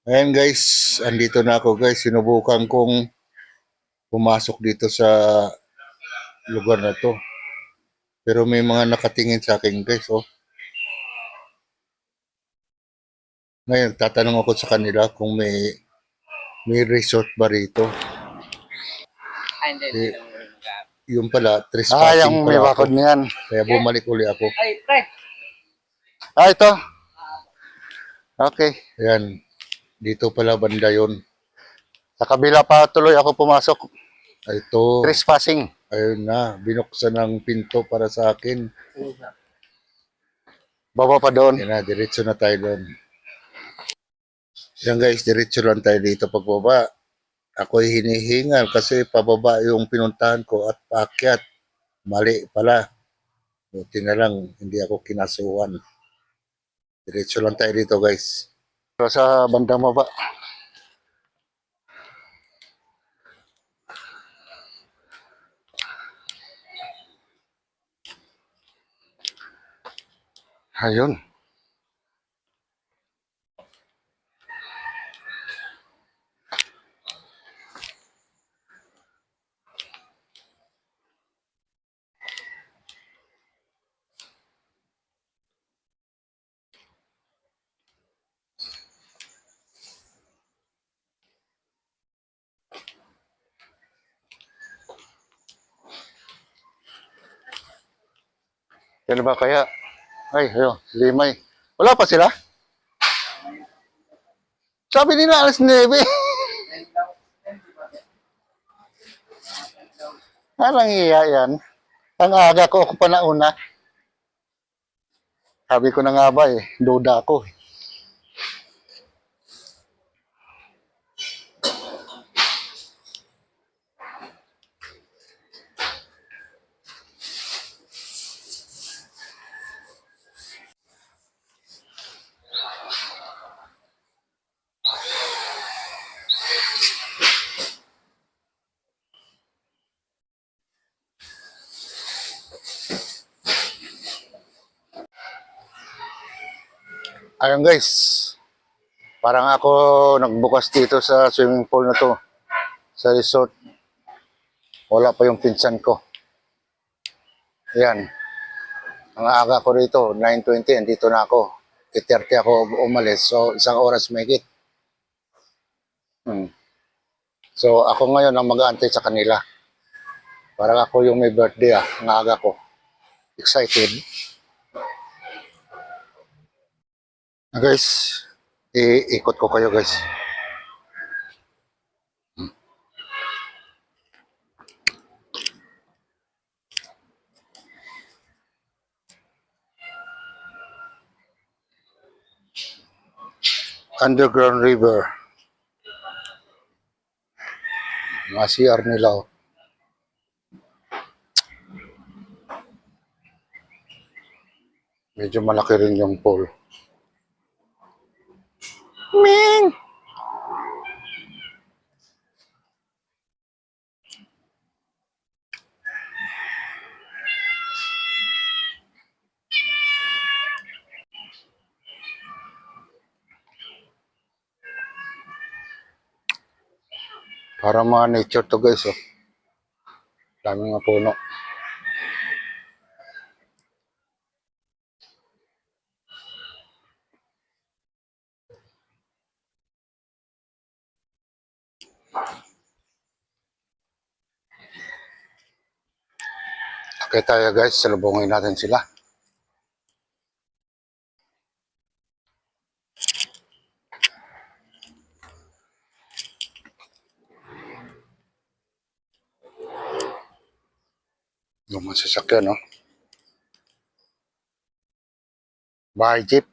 Ayan guys, andito na ako guys. Sinubukan kong pumasok dito sa lugar na to. Pero may mga nakatingin sa akin guys. Oh. Ngayon, tatanong ako sa kanila kung may resort ba rito. Eh, yung pala, trespassing yung may pala ako. bakod niyan. Kaya bumalik uli ako. Ito. Okay. Ayan, dito pala banda yun. Sa kabila pa tuloy ako pumasok. Ito, Trespassing. ayun na, binuksan ng pinto para sa akin. Baba pa doon. Ayan na, diretso na tayo doon. Yan guys, diretso lang tayo dito pagbaba. Ako'y hinihingal kasi pababa yung pinuntahan ko at paakyat. Mali pala. Buti na lang, hindi ako kinasuhan. Diretso lang tayo dito guys. Sa bandang baba. Ayun. Yan ba kaya? Ay, ayun. Limay. Wala pa sila? Sabi nila alas 9. Parang iya yan. Ang aga ko pa nauna. Sabi ko na nga ba duda ako. Ayun guys. Parang ako nagbukas dito sa swimming pool na to. Sa resort. Wala pa yung pinsan ko. Yan. Ang aga ko rito, 9:20, andito na ako. 8:30 ako umalis. So, isang oras mahigit. So, ako ngayon ang mag-aantay sa kanila. Parang ako yung may birthday ang aga ko. Excited. Guys, iikot ko kayo guys. Underground River. Mga CR nila. Oh. Medyo malaki rin yung pool. Ming! Para mga nature to guys. Oh. Daming mga puno. Okay tayo guys, salubungin natin sila. Yung mga sasakyan, no? Bahay jeep.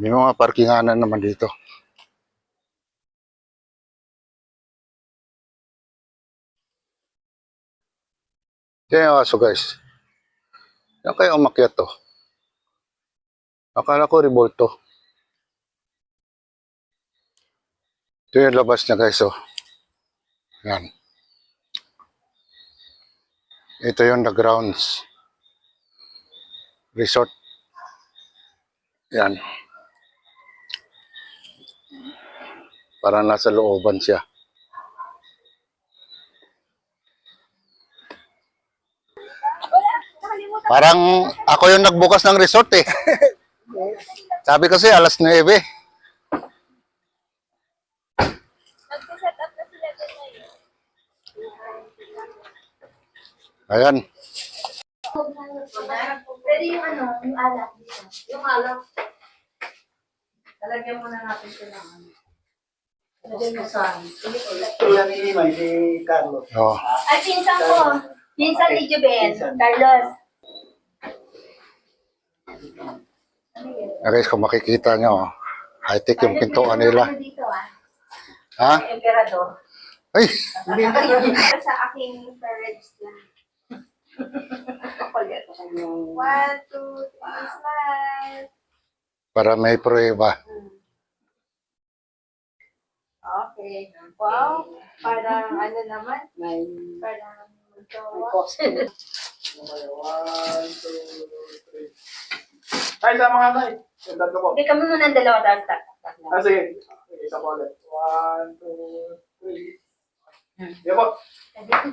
May mga parkinganan naman dito. Yan yung aso guys. Yan kayo umakyat to. Akala ko revolto. Ito yung labas niya guys, oh. Yan. Ito yung the grounds. Resort. Yan. Parang nasa looban siya. Parang ako yung nagbukas ng resort eh. Sabi kasi alas 9. Nag-set up na sila din ngayon. Ayan. Pero yung ano, yung alak dito. Yung alak, talagyan muna natin ito ng ano. Kuskusan. Yan inimay si Carlos. Oh. Ay, pinsan ko. Pinsan ni Juben. Carlos. Guys, kung makikita nyo, high-tech yung pintuan nila. Ano dito ah? Ha? Emperador. Ay! Sa aking parents lang. 1, 2, 3, smile. Para may prueba. Okay. Wow. Parang ano naman? Parang magkawa. One, two, three. Ay, sa mga kay. Yung tatlo po. Hindi kami muna ng dalawa dahil Ah, sige. Okay, isa po ulit. One, two, three. Yan po.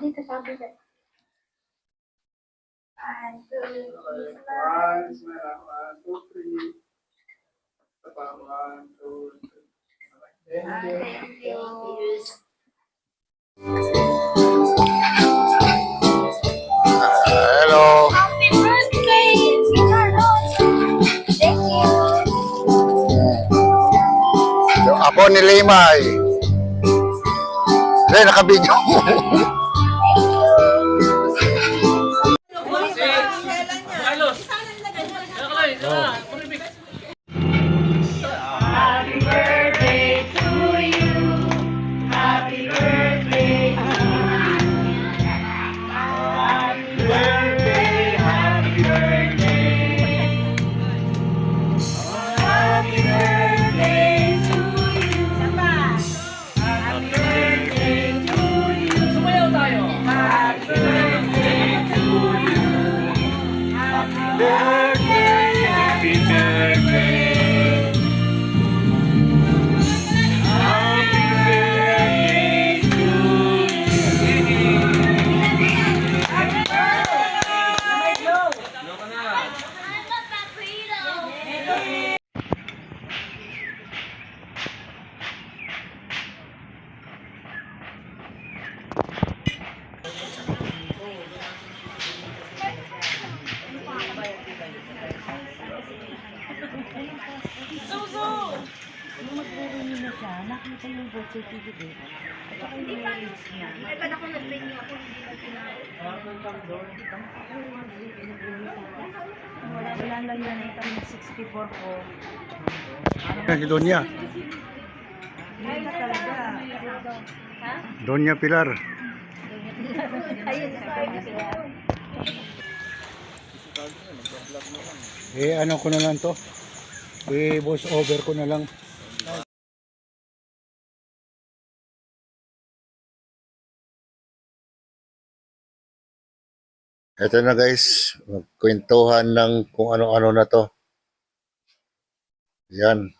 Dito sabi na. 1, 2, 3, Okay. smile. One, smile. One, two, three. Isa pa. One, two, three. Okay. Thank you. Thank you. Hello! Happy birthday, Carlos! Thank you. So, ako ni Limay. Hindi, nakabidyo. Nakita yung birth certificate. At saka yung marriage niya. Ay, ba't ako nag-renew ako? Hindi na tinawag. Wala lang yan. Ito yung 64 ko. Donya. Yun na talaga. Ha? Donya Pilar. Ayun, sorry sila. Ano ko na lang to? Voice over ko na lang. Ito na guys, magkwentuhan ng kung ano-ano na to. Yan.